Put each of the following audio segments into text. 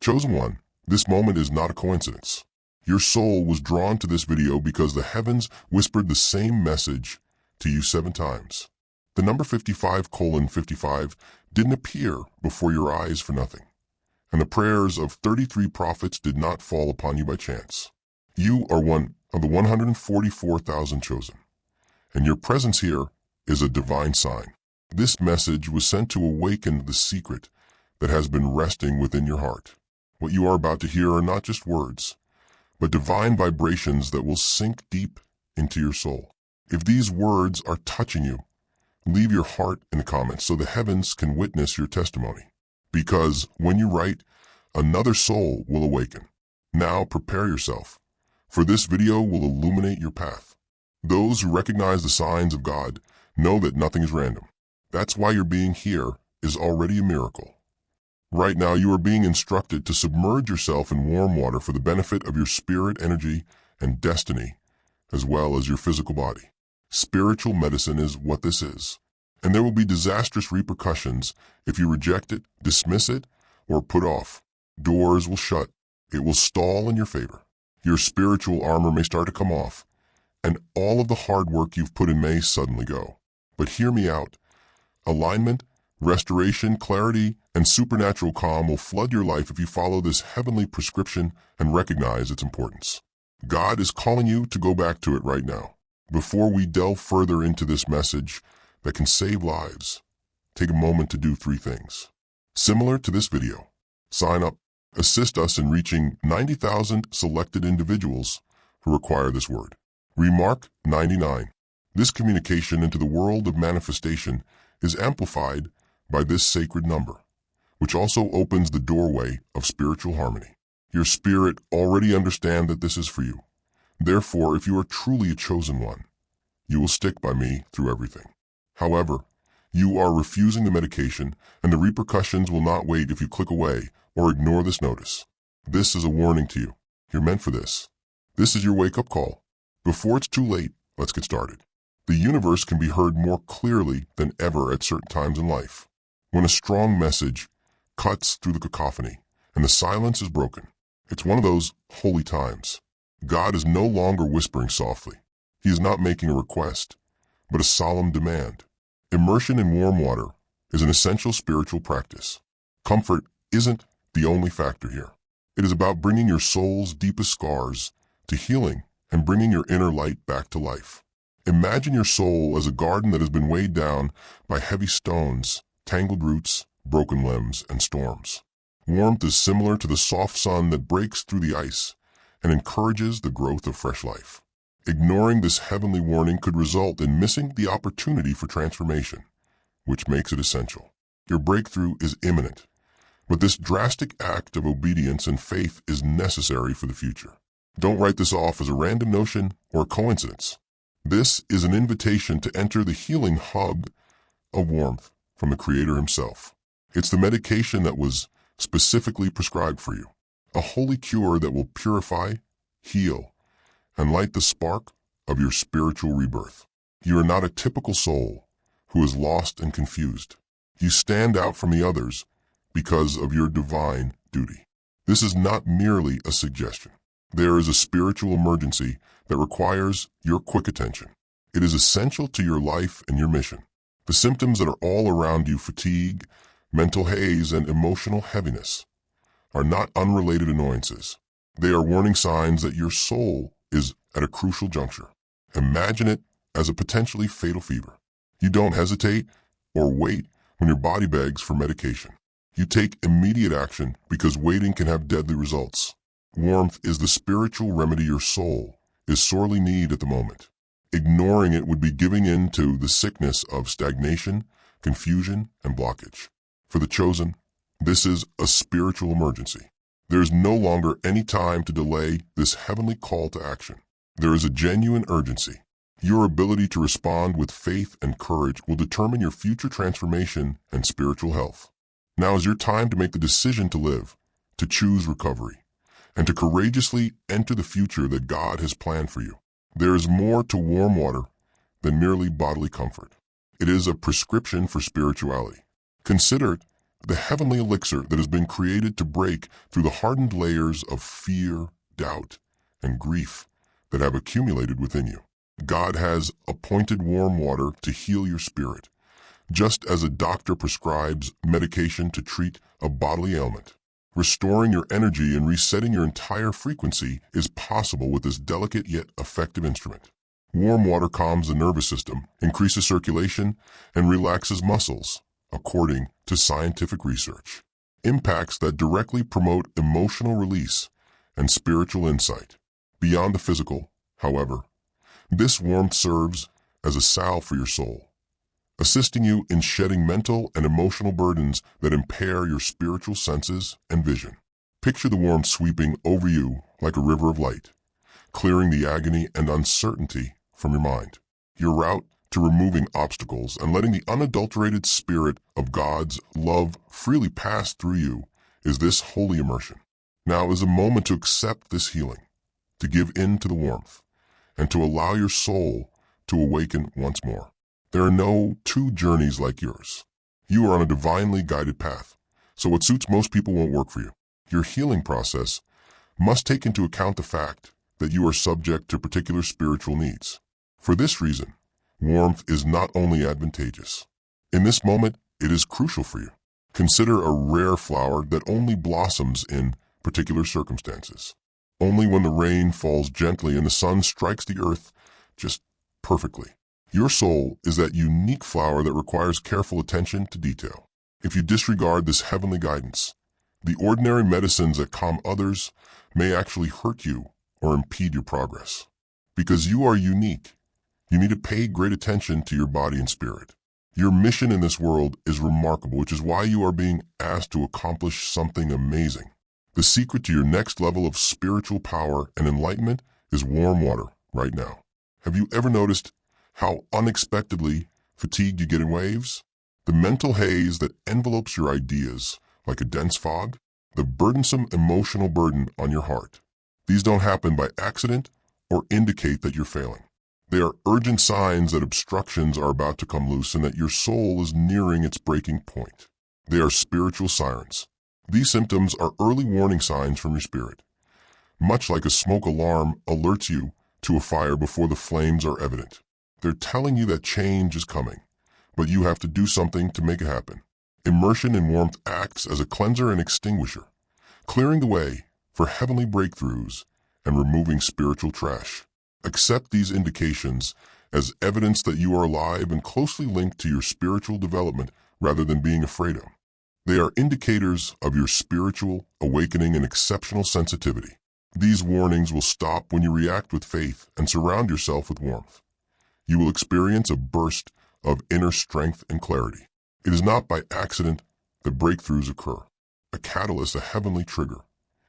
Chosen one, this moment is not a coincidence. Your soul was drawn to this video because the heavens whispered the same message to you 7 times. The number 55:55 didn't appear before your eyes for nothing. And the prayers of 33 prophets did not fall upon you by chance. You are one of the 144,000 chosen. And your presence here is a divine sign. This message was sent to awaken the secret that has been resting within your heart. What you are about to hear are not just words, but divine vibrations that will sink deep into your soul. If these words are touching you, leave your heart in the comments so the heavens can witness your testimony. Because when you write, another soul will awaken. Now prepare yourself, for this video will illuminate your path. Those who recognize the signs of God know that nothing is random. That's why your being here is already a miracle. Right now, you are being instructed to submerge yourself in warm water for the benefit of your spirit, energy, and destiny, as well as your physical body. Spiritual medicine is what this is. And there will be disastrous repercussions if you reject it, dismiss it, or put off. Doors will shut. It will stall in your favor. Your spiritual armor may start to come off, and all of the hard work you've put in may suddenly go. But hear me out. Alignment, restoration, clarity, and supernatural calm will flood your life if you follow this heavenly prescription and recognize its importance. God is calling you to go back to it right now. Before we delve further into this message that can save lives, take a moment to do 3 things. Similar to this video, sign up, assist us in reaching 90,000 selected individuals who require this word. Remark 99. This communication into the world of manifestation is amplified by this sacred number, which also opens the doorway of spiritual harmony. Your spirit already understands that this is for you. Therefore, if you are truly a chosen one, you will stick by me through everything. However, you are refusing the medication, and the repercussions will not wait if you click away or ignore this notice. This is a warning to you. You're meant for this. This is your wake-up call. Before it's too late, let's get started. The universe can be heard more clearly than ever at certain times in life. When a strong message cuts through the cacophony and the silence is broken, it's one of those holy times. God is no longer whispering softly. He is not making a request, but a solemn demand. Immersion in warm water is an essential spiritual practice. Comfort isn't the only factor here. It is about bringing your soul's deepest scars to healing and bringing your inner light back to life. Imagine your soul as a garden that has been weighed down by heavy stones, tangled roots, broken limbs, and storms. Warmth is similar to the soft sun that breaks through the ice and encourages the growth of fresh life. Ignoring this heavenly warning could result in missing the opportunity for transformation, which makes it essential. Your breakthrough is imminent, but this drastic act of obedience and faith is necessary for the future. Don't write this off as a random notion or a coincidence. This is an invitation to enter the healing hug of warmth from the Creator Himself. It's the medication that was specifically prescribed for you, a holy cure that will purify, heal, and light the spark of your spiritual rebirth. You are not a typical soul who is lost and confused. You stand out from the others because of your divine duty. This is not merely a suggestion. There is a spiritual emergency that requires your quick attention. It is essential to your life and your mission. The symptoms that are all around you, fatigue, mental haze, and emotional heaviness, are not unrelated annoyances. They are warning signs that your soul is at a crucial juncture. Imagine it as a potentially fatal fever. You don't hesitate or wait when your body begs for medication. You take immediate action because waiting can have deadly results. Warmth is the spiritual remedy your soul is sorely need at the moment. Ignoring it would be giving in to the sickness of stagnation, confusion, and blockage. For the chosen, this is a spiritual emergency. There is no longer any time to delay this heavenly call to action. There is a genuine urgency. Your ability to respond with faith and courage will determine your future transformation and spiritual health. Now is your time to make the decision to live, to choose recovery, and to courageously enter the future that God has planned for you. There is more to warm water than merely bodily comfort. It is a prescription for spirituality. Consider it the heavenly elixir that has been created to break through the hardened layers of fear, doubt, and grief that have accumulated within you. God has appointed warm water to heal your spirit, just as a doctor prescribes medication to treat a bodily ailment. Restoring your energy and resetting your entire frequency is possible with this delicate yet effective instrument. Warm water calms the nervous system, increases circulation, and relaxes muscles, according to scientific research. Impacts that directly promote emotional release and spiritual insight. Beyond the physical, however, this warmth serves as a salve for your soul, assisting you in shedding mental and emotional burdens that impair your spiritual senses and vision. Picture the warmth sweeping over you like a river of light, clearing the agony and uncertainty from your mind. Your route to removing obstacles and letting the unadulterated spirit of God's love freely pass through you is this holy immersion. Now is a moment to accept this healing, to give in to the warmth, and to allow your soul to awaken once more. There are no two journeys like yours. You are on a divinely guided path, so what suits most people won't work for you. Your healing process must take into account the fact that you are subject to particular spiritual needs. For this reason, warmth is not only advantageous. In this moment, it is crucial for you. Consider a rare flower that only blossoms in particular circumstances. Only when the rain falls gently and the sun strikes the earth just perfectly. Your soul is that unique flower that requires careful attention to detail. If you disregard this heavenly guidance, the ordinary medicines that calm others may actually hurt you or impede your progress. Because you are unique, you need to pay great attention to your body and spirit. Your mission in this world is remarkable, which is why you are being asked to accomplish something amazing. The secret to your next level of spiritual power and enlightenment is warm water right now. Have you ever noticed how unexpectedly fatigued you get in waves? The mental haze that envelopes your ideas like a dense fog? The burdensome emotional burden on your heart. These don't happen by accident or indicate that you're failing. They are urgent signs that obstructions are about to come loose and that your soul is nearing its breaking point. They are spiritual sirens. These symptoms are early warning signs from your spirit. Much like a smoke alarm alerts you to a fire before the flames are evident. They're telling you that change is coming, but you have to do something to make it happen. Immersion in warmth acts as a cleanser and extinguisher, clearing the way for heavenly breakthroughs and removing spiritual trash. Accept these indications as evidence that you are alive and closely linked to your spiritual development rather than being afraid of. They are indicators of your spiritual awakening and exceptional sensitivity. These warnings will stop when you react with faith and surround yourself with warmth. You will experience a burst of inner strength and clarity. It is not by accident that breakthroughs occur. A catalyst, a heavenly trigger,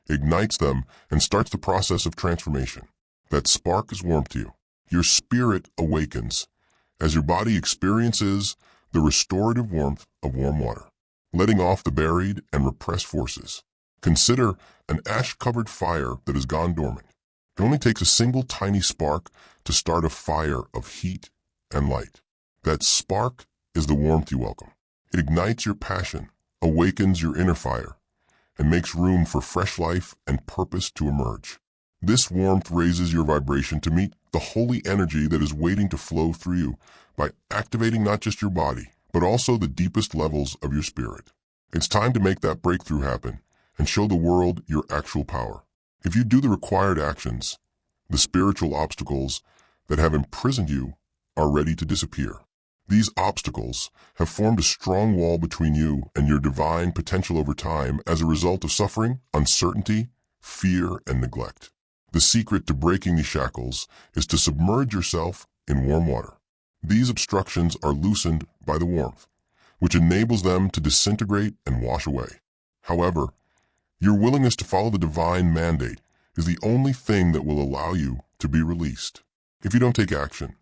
ignites them and starts the process of transformation. That spark is warmth to you. Your spirit awakens as your body experiences the restorative warmth of warm water, letting off the buried and repressed forces. Consider an ash-covered fire that has gone dormant. It only takes a single tiny spark to start a fire of heat and light. That spark is the warmth you welcome. It ignites your passion, awakens your inner fire, and makes room for fresh life and purpose to emerge. This warmth raises your vibration to meet the holy energy that is waiting to flow through you by activating not just your body, but also the deepest levels of your spirit. It's time to make that breakthrough happen and show the world your actual power. If you do the required actions, the spiritual obstacles that have imprisoned you are ready to disappear. These obstacles have formed a strong wall between you and your divine potential over time as a result of suffering, uncertainty, fear, and neglect. The secret to breaking these shackles is to submerge yourself in warm water. These obstructions are loosened by the warmth, which enables them to disintegrate and wash away. However, your willingness to follow the divine mandate is the only thing that will allow you to be released. If you don't take action,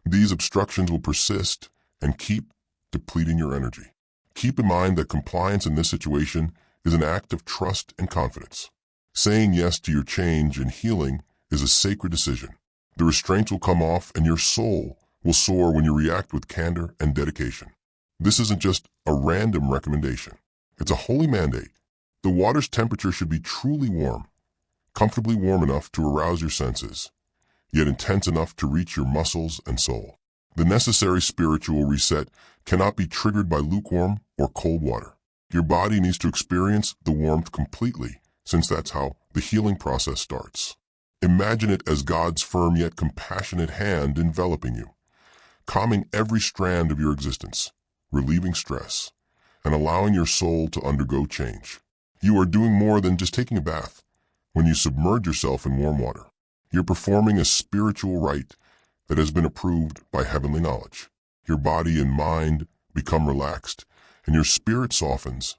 these obstructions will persist and keep depleting your energy. Keep in mind that compliance in this situation is an act of trust and confidence. Saying yes to your change and healing is a sacred decision. The restraints will come off and your soul will soar when you react with candor and dedication. This isn't just a random recommendation. It's a holy mandate. The water's temperature should be truly warm, comfortably warm enough to arouse your senses, yet intense enough to reach your muscles and soul. The necessary spiritual reset cannot be triggered by lukewarm or cold water. Your body needs to experience the warmth completely, since that's how the healing process starts. Imagine it as God's firm yet compassionate hand enveloping you, calming every strand of your existence, relieving stress, and allowing your soul to undergo change. You are doing more than just taking a bath. When you submerge yourself in warm water, you're performing a spiritual rite that has been approved by heavenly knowledge. Your body and mind become relaxed, and your spirit softens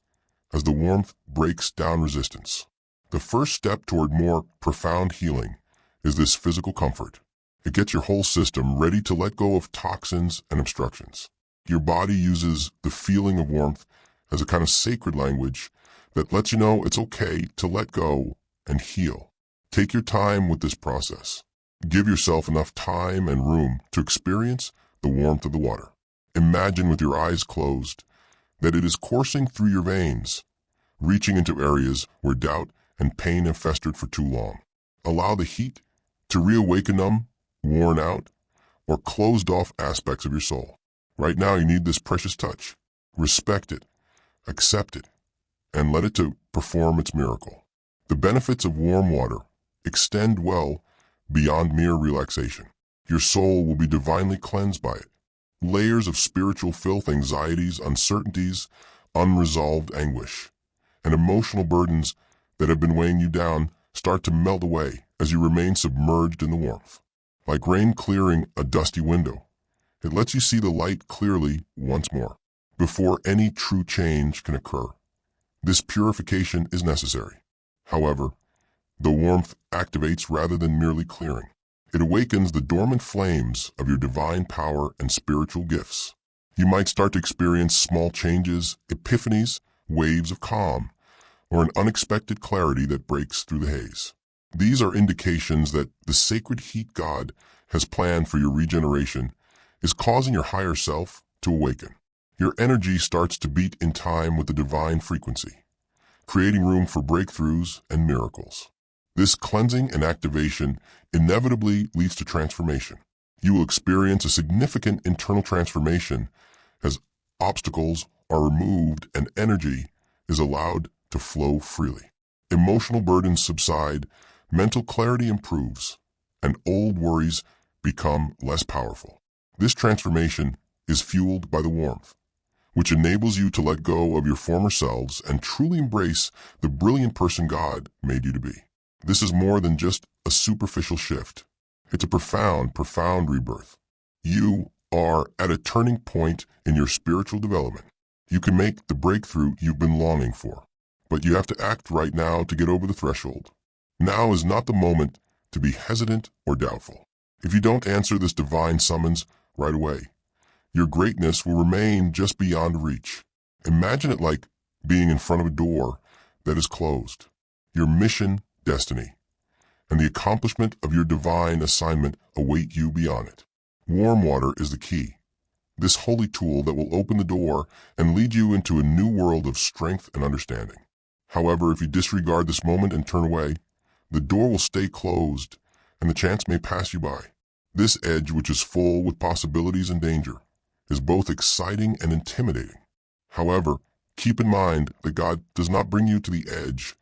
as the warmth breaks down resistance. The first step toward more profound healing is this physical comfort. It gets your whole system ready to let go of toxins and obstructions. Your body uses the feeling of warmth as a kind of sacred language that lets you know it's okay to let go and heal. Take your time with this process. Give yourself enough time and room to experience the warmth of the water. Imagine with your eyes closed that it is coursing through your veins, reaching into areas where doubt and pain have festered for too long. Allow the heat to reawaken them, worn out, or closed off aspects of your soul. Right now you need this precious touch. Respect it, accept it, and let it to perform its miracle. The benefits of warm water extend well beyond mere relaxation. Your soul will be divinely cleansed by it. Layers of spiritual filth, anxieties, uncertainties, unresolved anguish, and emotional burdens that have been weighing you down start to melt away as you remain submerged in the warmth. Like rain clearing a dusty window, it lets you see the light clearly once more. Before any true change can occur, this purification is necessary. However, the warmth activates rather than merely clearing. It awakens the dormant flames of your divine power and spiritual gifts. You might start to experience small changes, epiphanies, waves of calm, or an unexpected clarity that breaks through the haze. These are indications that the sacred heat God has planned for your regeneration is causing your higher self to awaken. Your energy starts to beat in time with the divine frequency, creating room for breakthroughs and miracles. This cleansing and activation inevitably leads to transformation. You will experience a significant internal transformation as obstacles are removed and energy is allowed to flow freely. Emotional burdens subside, mental clarity improves, and old worries become less powerful. This transformation is fueled by the warmth, which enables you to let go of your former selves and truly embrace the brilliant person God made you to be. This is more than just a superficial shift. It's a profound rebirth. You are at a turning point in your spiritual development. You can make the breakthrough you've been longing for, but you have to act right now to get over the threshold. Now is not the moment to be hesitant or doubtful. If you don't answer this divine summons right away, your greatness will remain just beyond reach. Imagine it like being in front of a door that is closed. Your mission, destiny, and the accomplishment of your divine assignment await you beyond it. Warm water is the key, this holy tool that will open the door and lead you into a new world of strength and understanding. However, if you disregard this moment and turn away, the door will stay closed and the chance may pass you by. This edge, which is full with possibilities and danger, is both exciting and intimidating. However, keep in mind that God does not bring you to the edge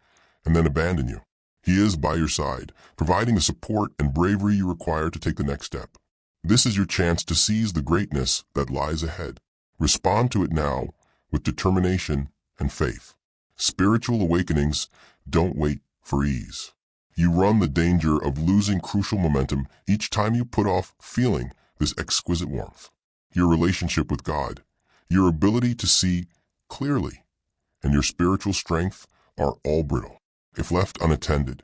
and then abandon you. He is by your side, providing the support and bravery you require to take the next step. This is your chance to seize the greatness that lies ahead. Respond to it now with determination and faith. Spiritual awakenings don't wait for ease. You run the danger of losing crucial momentum each time you put off feeling this exquisite warmth. Your relationship with God, your ability to see clearly, and your spiritual strength are all brittle. If left unattended,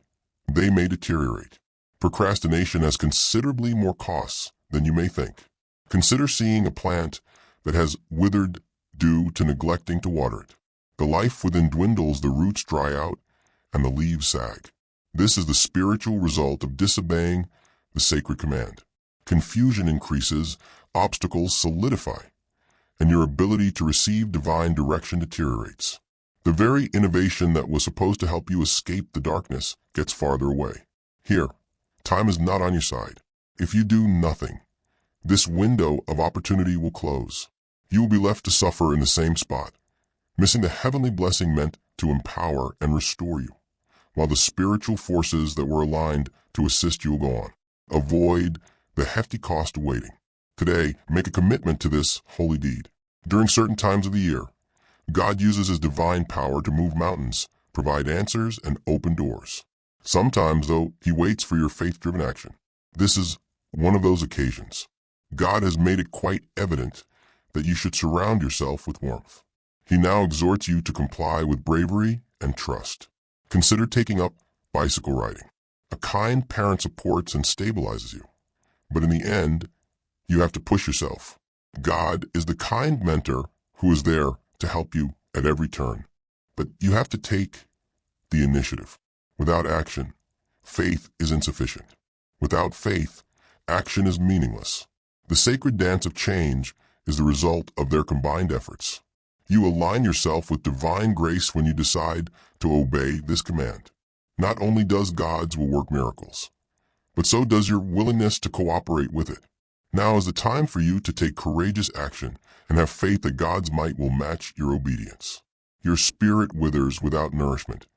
they may deteriorate. Procrastination has considerably more costs than you may think. Consider seeing a plant that has withered due to neglecting to water it. The life within dwindles, the roots dry out, and the leaves sag. This is the spiritual result of disobeying the sacred command. Confusion increases, obstacles solidify, and your ability to receive divine direction deteriorates. The very innovation that was supposed to help you escape the darkness gets farther away. Here, time is not on your side. If you do nothing, this window of opportunity will close. You will be left to suffer in the same spot, missing the heavenly blessing meant to empower and restore you, while the spiritual forces that were aligned to assist you will go on. Avoid the hefty cost of waiting. Today, make a commitment to this holy deed. During certain times of the year, God uses His divine power to move mountains, provide answers, and open doors. Sometimes, though, He waits for your faith-driven action. This is one of those occasions. God has made it quite evident that you should surround yourself with warmth. He now exhorts you to comply with bravery and trust. Consider taking up bicycle riding. A kind parent supports and stabilizes you, but in the end, you have to push yourself. God is the kind mentor who is there to help you at every turn, but you have to take the initiative. Without action, faith is insufficient. Without faith, action is meaningless. The sacred dance of change is the result of their combined efforts. You align yourself with divine grace when you decide to obey this command. Not only does God's will work miracles, but so does your willingness to cooperate with it. Now is the time for you to take courageous action and have faith that God's might will match your obedience. Your spirit withers without nourishment,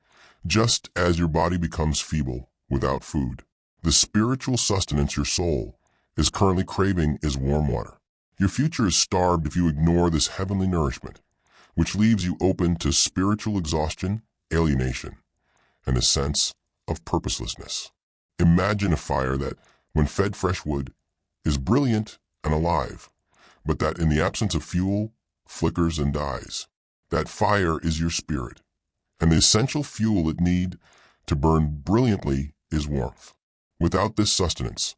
just as your body becomes feeble without food. The spiritual sustenance your soul is currently craving is warm water. Your future is starved if you ignore this heavenly nourishment, which leaves you open to spiritual exhaustion, alienation, and a sense of purposelessness. Imagine a fire that, when fed fresh wood, is brilliant and alive, but that in the absence of fuel, flickers and dies. That fire is your spirit, and the essential fuel it needs to burn brilliantly is warmth. Without this sustenance,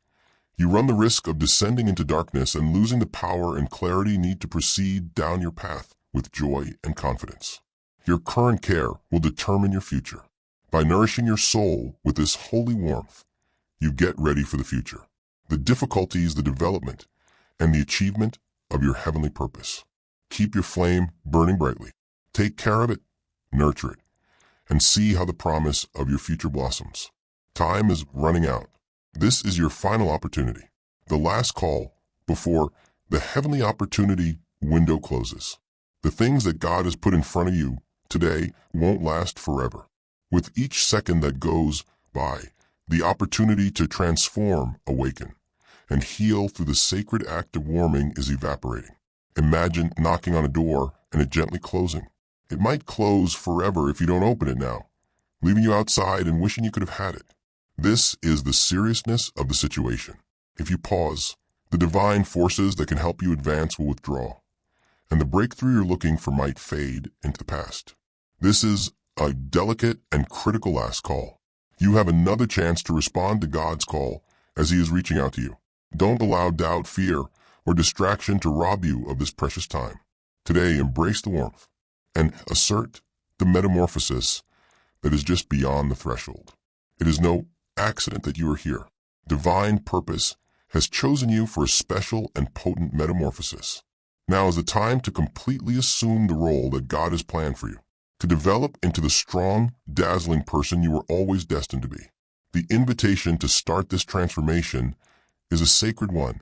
you run the risk of descending into darkness and losing the power and clarity needed to proceed down your path with joy and confidence. Your current care will determine your future. By nourishing your soul with this holy warmth, you get ready for the future. The difficulties, the development, and the achievement of your heavenly purpose. Keep your flame burning brightly. Take care of it, nurture it, and see how the promise of your future blossoms. Time is running out. This is your final opportunity, the last call before the heavenly opportunity window closes. The things that God has put in front of you today won't last forever. With each second that goes by, the opportunity to transform, awaken, and heal through the sacred act of warming is evaporating. Imagine knocking on a door and it gently closing. It might close forever if you don't open it now, leaving you outside and wishing you could have had it. This is the seriousness of the situation. If you pause, the divine forces that can help you advance will withdraw, and the breakthrough you're looking for might fade into the past. This is a delicate and critical last call. You have another chance to respond to God's call as He is reaching out to you. Don't allow doubt, fear, or distraction to rob you of this precious time. Today, embrace the warmth and assert the metamorphosis that is just beyond the threshold. It is no accident that you are here. Divine purpose has chosen you for a special and potent metamorphosis. Now is the time to completely assume the role that God has planned for you, to develop into the strong, dazzling person you were always destined to be. The invitation to start this transformation is a sacred one.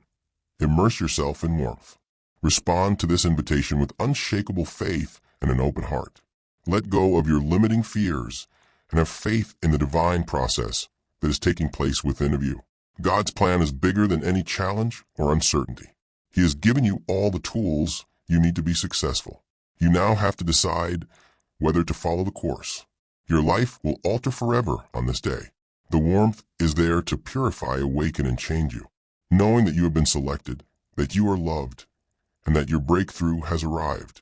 Immerse yourself in warmth. Respond to this invitation with unshakable faith and an open heart. Let go of your limiting fears and have faith in the divine process that is taking place within of you. God's plan is bigger than any challenge or uncertainty. He has given you all the tools you need to be successful. You now have to decide whether to follow the course. Your life will alter forever on this day. The warmth is there to purify, awaken, and change you. Knowing that you have been selected, that you are loved, and that your breakthrough has arrived,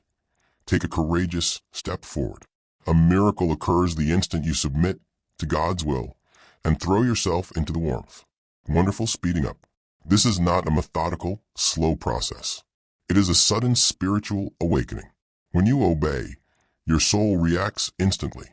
take a courageous step forward. A miracle occurs the instant you submit to God's will and throw yourself into the warmth. Wonderful speeding up. This is not a methodical, slow process. It is a sudden spiritual awakening. When you obey, your soul reacts instantly,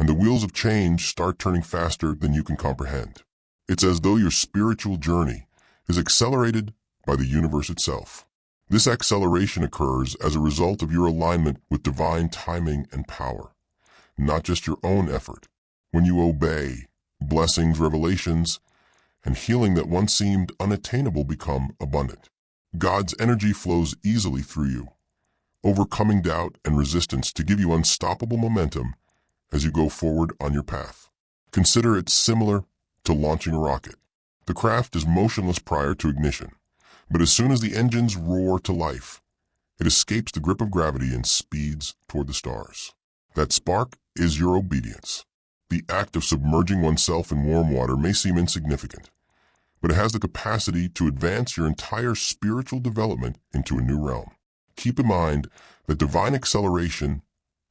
and the wheels of change start turning faster than you can comprehend. It's as though your spiritual journey is accelerated by the universe itself. This acceleration occurs as a result of your alignment with divine timing and power. not just your own effort. When you obey, blessings, revelations, and healing that once seemed unattainable become abundant. God's energy flows easily through you, overcoming doubt and resistance to give you unstoppable momentum as you go forward on your path. Consider it similar to launching a rocket. The craft is motionless prior to ignition, but as soon as the engines roar to life, it escapes the grip of gravity and speeds toward the stars. That spark is your obedience. The act of submerging oneself in warm water may seem insignificant, but it has the capacity to advance your entire spiritual development into a new realm. Keep in mind that divine acceleration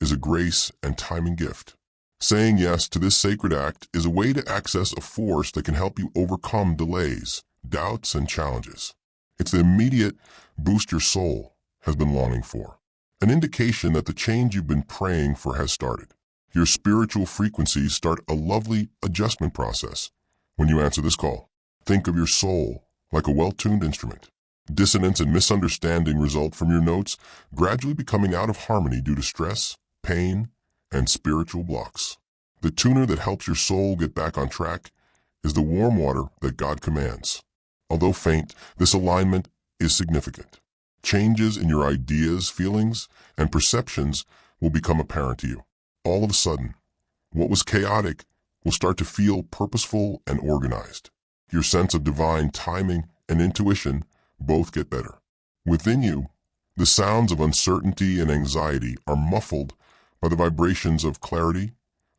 is a grace and timing gift. Saying yes to this sacred act is a way to access a force that can help you overcome delays, doubts, and challenges. It's the immediate boost your soul has been longing for, an indication that the change you've been praying for has started. Your spiritual frequencies start a lovely adjustment process when you answer this call. Think of your soul like a well-tuned instrument. Dissonance and misunderstanding result from your notes gradually becoming out of harmony due to stress, pain, and spiritual blocks. The tuner that helps your soul get back on track is the warm water that God commands. Although faint, this alignment is significant. Changes in your ideas, feelings, and perceptions will become apparent to you. All of a sudden, what was chaotic will start to feel purposeful and organized. Your sense of divine timing and intuition both get better. Within you, the sounds of uncertainty and anxiety are muffled by the vibrations of clarity,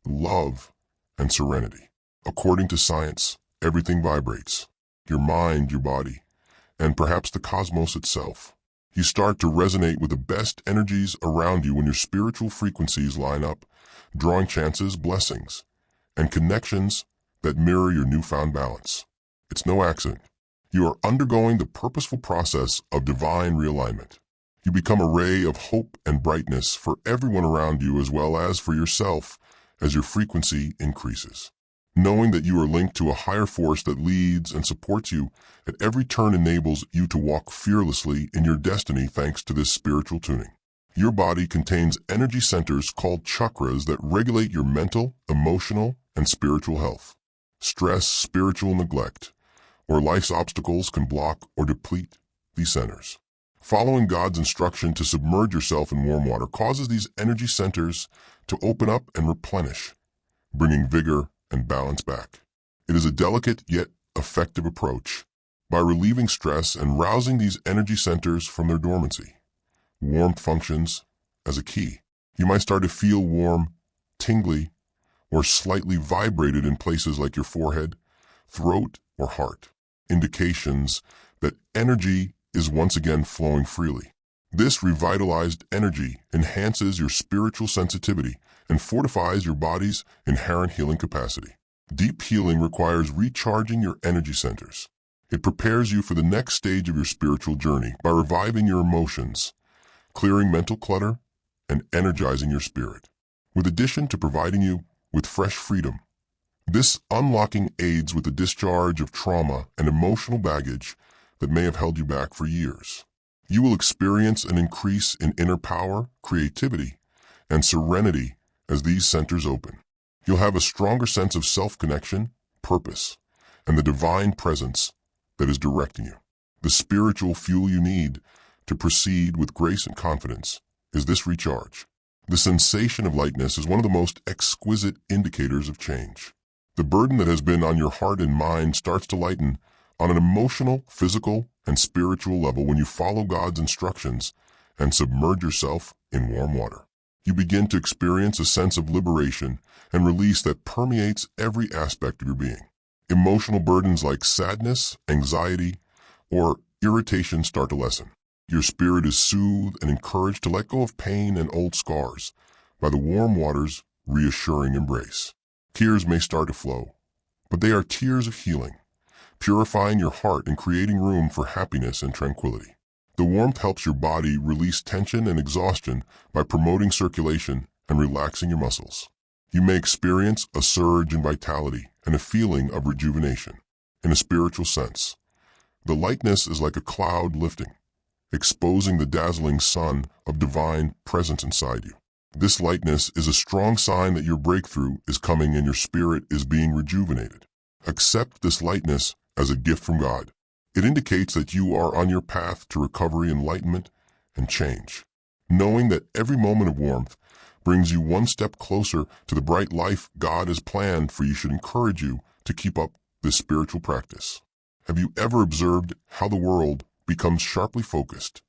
love, and serenity. According to science, everything vibrates. Your mind, your body, and perhaps the cosmos itself. You start to resonate with the best energies around you when your spiritual frequencies line up, drawing chances, blessings, and connections that mirror your newfound balance. It's no accident. You are undergoing the purposeful process of divine realignment. You become a ray of hope and brightness for everyone around you as well as for yourself as your frequency increases. Knowing that you are linked to a higher force that leads and supports you at every turn enables you to walk fearlessly in your destiny thanks to this spiritual tuning. Your body contains energy centers called chakras that regulate your mental, emotional, and spiritual health. Stress, spiritual neglect, or life's obstacles can block or deplete these centers. Following God's instruction to submerge yourself in warm water causes these energy centers to open up and replenish, bringing vigor and balance back. It is a delicate yet effective approach. By relieving stress and rousing these energy centers from their dormancy, warmth functions as a key. You might start to feel warm, tingly, or slightly vibrated in places like your forehead, throat, or heart. Indications that energy is once again flowing freely. This revitalized energy enhances your spiritual sensitivity and fortifies your body's inherent healing capacity. Deep healing requires recharging your energy centers. It prepares you for the next stage of your spiritual journey by reviving your emotions, clearing mental clutter, and energizing your spirit. With addition to providing you with fresh freedom, this unlocking aids with the discharge of trauma and emotional baggage that may have held you back for years. You will experience an increase in inner power, creativity, and serenity as these centers open. You'll have a stronger sense of self-connection, purpose, and the divine presence that is directing you. The spiritual fuel you need to proceed with grace and confidence is this recharge. The sensation of lightness is one of the most exquisite indicators of change. The burden that has been on your heart and mind starts to lighten on an emotional, physical, and spiritual level when you follow God's instructions and submerge yourself in warm water. You begin to experience a sense of liberation and release that permeates every aspect of your being. Emotional burdens like sadness, anxiety, or irritation start to lessen. Your spirit is soothed and encouraged to let go of pain and old scars by the warm water's reassuring embrace. Tears may start to flow, but they are tears of healing, purifying your heart and creating room for happiness and tranquility. The warmth helps your body release tension and exhaustion by promoting circulation and relaxing your muscles. You may experience a surge in vitality and a feeling of rejuvenation. In a spiritual sense, the lightness is like a cloud lifting, exposing the dazzling sun of divine presence inside you. This lightness is a strong sign that your breakthrough is coming and your spirit is being rejuvenated. Accept this lightness as a gift from God. It indicates that you are on your path to recovery, enlightenment, and change. Knowing that every moment of warmth brings you one step closer to the bright life God has planned for you should encourage you to keep up this spiritual practice. Have you ever observed how the world becomes sharply focused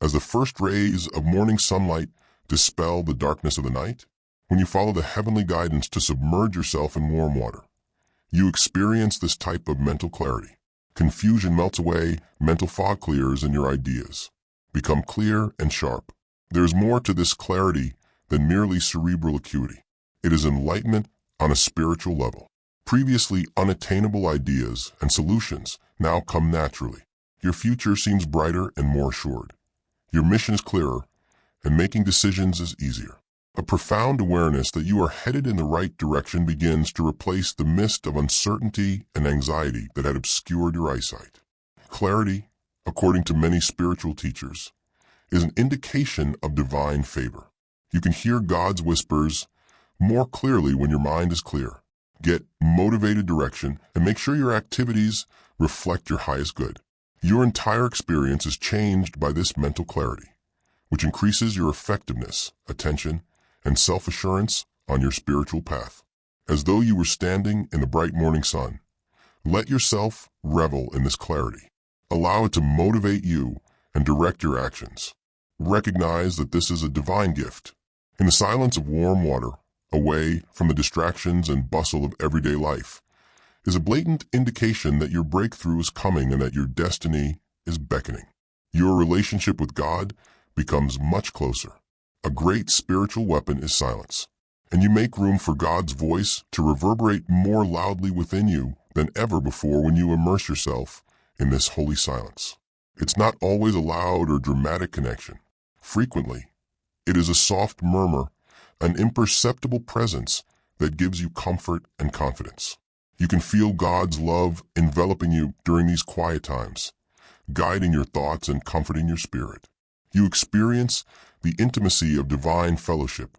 as the first rays of morning sunlight dispel the darkness of the night? When you follow the heavenly guidance to submerge yourself in warm water, you experience this type of mental clarity. Confusion melts away, mental fog clears, and your ideas become clear and sharp. There is more to this clarity than merely cerebral acuity. It is enlightenment on a spiritual level. Previously unattainable ideas and solutions now come naturally. Your future seems brighter and more assured. Your mission is clearer, and making decisions is easier. A profound awareness that you are headed in the right direction begins to replace the mist of uncertainty and anxiety that had obscured your eyesight. Clarity, according to many spiritual teachers, is an indication of divine favor. You can hear God's whispers more clearly when your mind is clear. Get motivated direction and make sure your activities reflect your highest good. Your entire experience is changed by this mental clarity, which increases your effectiveness, attention, and self-assurance on your spiritual path. As though you were standing in the bright morning sun, let yourself revel in this clarity. Allow it to motivate you and direct your actions. Recognize that this is a divine gift. In the silence of warm water, away from the distractions and bustle of everyday life, is a blatant indication that your breakthrough is coming and that your destiny is beckoning. Your relationship with God becomes much closer. A great spiritual weapon is silence, and you make room for God's voice to reverberate more loudly within you than ever before when you immerse yourself in this holy silence. It's not always a loud or dramatic connection. Frequently, it is a soft murmur, an imperceptible presence that gives you comfort and confidence. You can feel God's love enveloping you during these quiet times, guiding your thoughts and comforting your spirit. You experience the intimacy of divine fellowship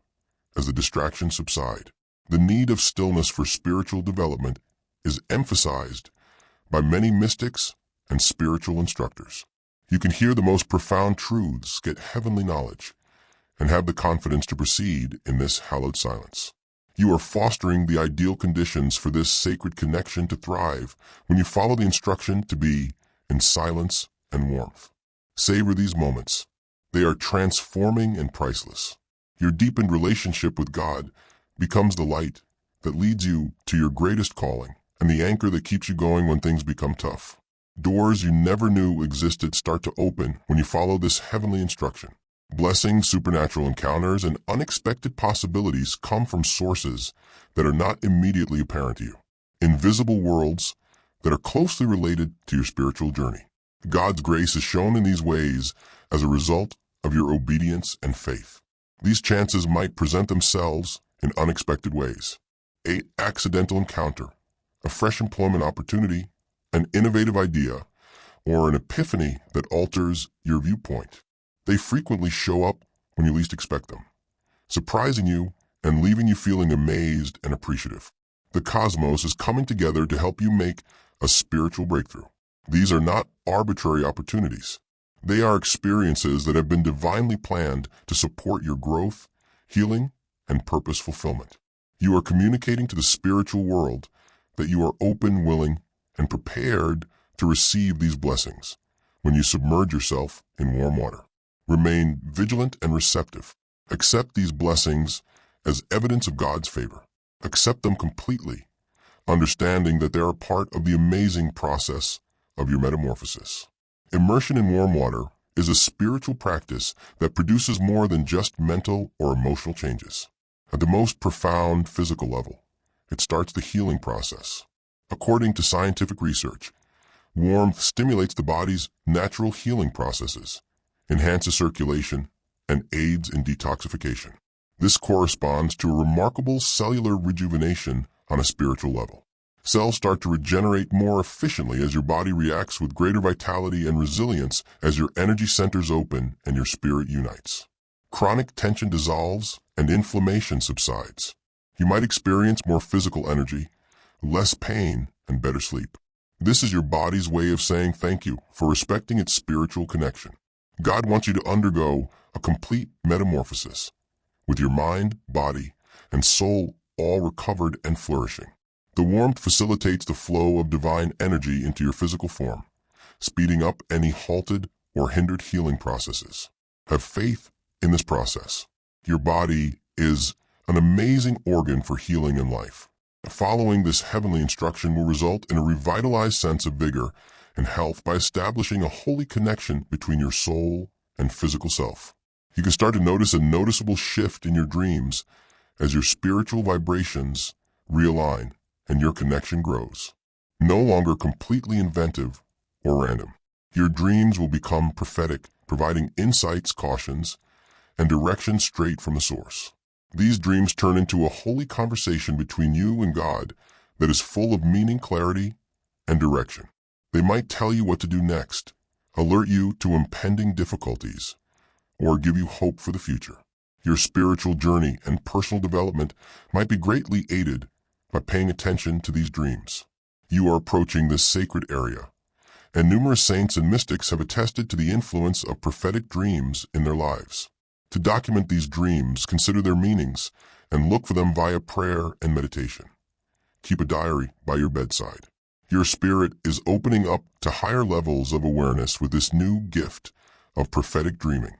as the distractions subside. The need of stillness for spiritual development is emphasized by many mystics and spiritual instructors. You can hear the most profound truths, get heavenly knowledge, and have the confidence to proceed in this hallowed silence. You are fostering the ideal conditions for this sacred connection to thrive when you follow the instruction to be in silence and warmth. Savor these moments. They are transforming and priceless. Your deepened relationship with God becomes the light that leads you to your greatest calling and the anchor that keeps you going when things become tough. Doors you never knew existed start to open when you follow this heavenly instruction. Blessings, supernatural encounters, and unexpected possibilities come from sources that are not immediately apparent to you. Invisible worlds that are closely related to your spiritual journey. God's grace is shown in these ways as a result of your obedience and faith. These chances might present themselves in unexpected ways. An accidental encounter, a fresh employment opportunity, an innovative idea, or an epiphany that alters your viewpoint. They frequently show up when you least expect them, surprising you and leaving you feeling amazed and appreciative. The cosmos is coming together to help you make a spiritual breakthrough. These are not arbitrary opportunities. They are experiences that have been divinely planned to support your growth, healing, and purpose fulfillment. You are communicating to the spiritual world that you are open, willing, and prepared to receive these blessings when you submerge yourself in warm water. Remain vigilant and receptive. Accept these blessings as evidence of God's favor. Accept them completely, understanding that they are part of the amazing process of your metamorphosis. Immersion in warm water is a spiritual practice that produces more than just mental or emotional changes. At the most profound physical level, it starts the healing process. According to scientific research, warmth stimulates the body's natural healing processes, enhances circulation, and aids in detoxification. This corresponds to a remarkable cellular rejuvenation on a spiritual level. Cells start to regenerate more efficiently as your body reacts with greater vitality and resilience as your energy centers open and your spirit unites. Chronic tension dissolves and inflammation subsides. You might experience more physical energy, less pain, and better sleep. This is your body's way of saying thank you for respecting its spiritual connection. God wants you to undergo a complete metamorphosis, with your mind, body, and soul all recovered and flourishing. The warmth facilitates the flow of divine energy into your physical form, speeding up any halted or hindered healing processes. Have faith in this process. Your body is an amazing organ for healing and life. Following this heavenly instruction will result in a revitalized sense of vigor and health by establishing a holy connection between your soul and physical self. You can start to notice a noticeable shift in your dreams as your spiritual vibrations realign and your connection grows. No longer completely inventive or random. Your dreams will become prophetic, providing insights, cautions, and direction straight from the source. These dreams turn into a holy conversation between you and God that is full of meaning, clarity, and direction. They might tell you what to do next, alert you to impending difficulties, or give you hope for the future. Your spiritual journey and personal development might be greatly aided by paying attention to these dreams. You are approaching this sacred area, and numerous saints and mystics have attested to the influence of prophetic dreams in their lives. To document these dreams, consider their meanings, and look for them via prayer and meditation. Keep a diary by your bedside. Your spirit is opening up to higher levels of awareness with this new gift of prophetic dreaming.